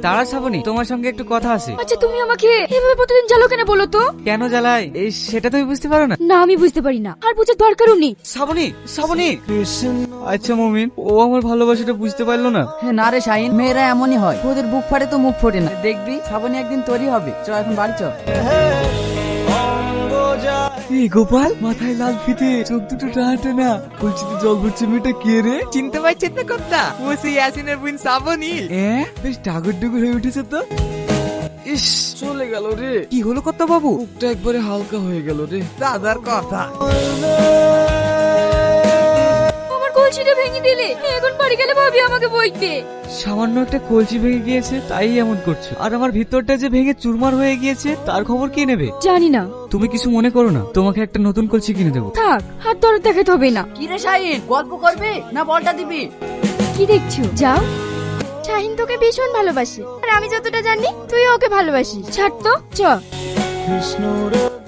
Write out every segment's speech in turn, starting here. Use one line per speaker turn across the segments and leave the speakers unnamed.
দাঁড়া শ্রাবণী, তোমার সঙ্গে একটু কথা আছে।
আচ্ছা তুমি আমাকে এভাবে প্রতিদিন জ্বালো কেন বলো তো?
কেন জ্বালাই সেটা তুমি বুঝতে পারো না?
না আমি বুঝতে পারি না, আর বুঝার দরকারও নেই।
শ্রাবণী, শ্রাবণী। আচ্ছা মমিন, ও আমার ভালোবাসাটা বুঝতে পারলো না।
হ্যাঁ না রে শাহিন, মেয়েরা এমনই হয়, ওদের বুক ফাটে তো মুখ ফোটে না। দেখবি শ্রাবণী একদিন তোরই হবে। চ এখন বাড়ি চ।
এই গোপাল, মাথায় লাল ফিতে, চোখ দুটো টানা না, কলসিতে জল ভরছে, মেয়েটা কে রে?
চিনতে পারছেন না কথা? ও সেই ইয়াসিনের বোন শ্রাবণী।
বেশ ডাগর ডুগুর হয়ে উঠেছে তো। ইস, চলে গেল রে। কি হলো কর্তা বাবু? বুকটা একবারে হালকা হয়ে গেল রে।
দাদার কথা।
আমার কলসিটা ভেঙে দিলে, এখন বাড়ি গেলে ভাবি আমাকে বইতে।
সামান্য একটা কলসি ভেঙে গিয়েছে তাই এমন করছো, আর আমার ভিতরটা যে ভেঙে চুরমার হয়ে গিয়েছে তার খবর কে নেবে?
জানি না।
তুমি কিছু মনে করো না, তোমাকে একটা নতুন কলসি কিনে দেবো।
থাক, হাত দরদ দেখাতে হবে না।
কি রে শাহিন, গল্প করবে না বলটা দিবি?
কি দেখছো? যাও। শাহিন তোকে ভীষণ ভালোবাসে, আর আমি যতটা জানি তুই ওকে ভালোবাসিস। ছাড় তো, চ।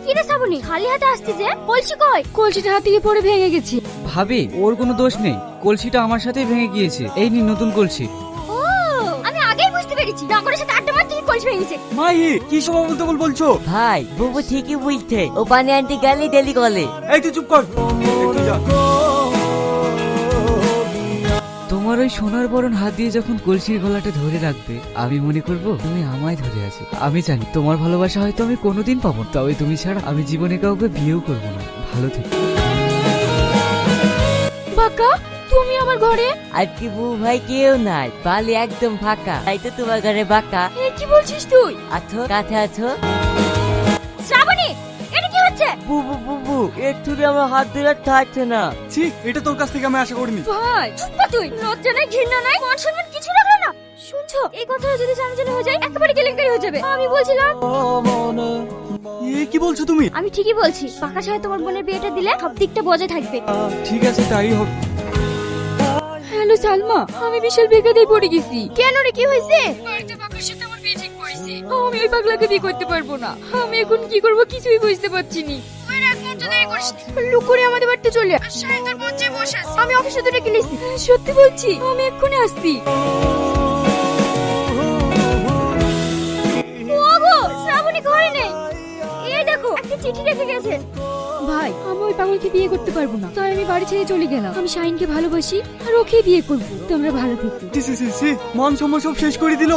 কি রে শ্রাবণী, খালি হাতে আসছিস যে? কলসি কই? কলসিটা হাত থেকে পড়ে ভেঙে গেছে।
ভাবি, ওর কোনো দোষ নেই, কলসিটা আমার সাথেই ভেঙে গিয়েছে। এই নিন নতুন কলসি।
ও, আমি আগেই বুঝতে পেরেছি, ডাকরের সাথে আড্ডা মারতে কলসি ভেঙেছে।
মাই, কি সব বলতে বলছো?
ভাই বুবু ঠিকই বুঝতে, ও পানি আনতে গেলে ডেলি গলে।
এই তুই চুপ কর, একটু যা। তোমার ওই সোনার বরণ হাত দিয়ে যখন কলসির গলাটা ধরে রাখবে, আমি মনে করব তুমি আমায় ধরে আছো। আমি জানি তোমার ভালোবাসা হয়তো আমি কোনোদিন পাবো না, তবে তুমি ছাড়া আমি জীবনে কাউকে বিয়েও করবো না। ভালো থেকো।
বাকা, তুমি আমার ঘরে?
আজকে বউ ভাই কেউ নাই, বালি একদম ফাঁকা, তাই তো তোমার ঘরে বাঁকা।
এ কি বলছিস তুই?
আছো কাছে আছো।
শ্রাবণী, এটা কি হচ্ছে?
বুবু বুবু একটু আমার হাত ধরে থাকছে না।
ছি, এটা তোর কাছ থেকে আমি আশা করিনি।
ভাই চুপ কর তুই। লজ্জা নাই, ঘৃণা নাই, মান সম্মান কিছু রাখলো না। শুনছো, এই কথাটা যদি জানাজানি হয়ে যায় একেবারে কেলেঙ্কারি হয়ে যাবে। আমি বলছিলাম।
কি বলছো তুমি?
আমি ঠিকই বলছি, পাকা সাথে তোমার বোনের বিয়েটা দিলে সব দিকটা বজায় থাকবে।
ঠিক আছে, তাই হবে।
হ্যালো সালমা, আমি বিশাল বেকাতেই পড়ে গেছি। কেন রে, কি হয়েছে? বাড়িতে পাকার সাথে আমার বিয়ে ঠিক করেছে। আমি ওই পাগলাকে বিয়ে করতে পারবো না। আমি এখন কি করব কিছুই বুঝতে পারছি না। তুই এক মুহূর্ত দেরি করিস না, লুক করে আমাদের বাড়িতে চলে আয়। শাহিন তোর মঞ্চে বসে আছে, আমি অফিসে তো ডেকে নিয়েছি। সত্যি বলছি, আমি এক্ষুনি আসছি। ওগো, শ্রাবণী ঘরে নেই। এই দেখো, একটা চিঠি রেখে গেছে। ভাই, আমি ওই পাগলকে বিয়ে করতে পারবো না, তাই আমি বাড়ি ছেড়ে চলে গেলাম। আমি শাহিনকে ভালোবাসি, আর ওকেই বিয়ে করবো। তোমরা ভালো থেকো।
মান সম্মান সব শেষ করে দিল।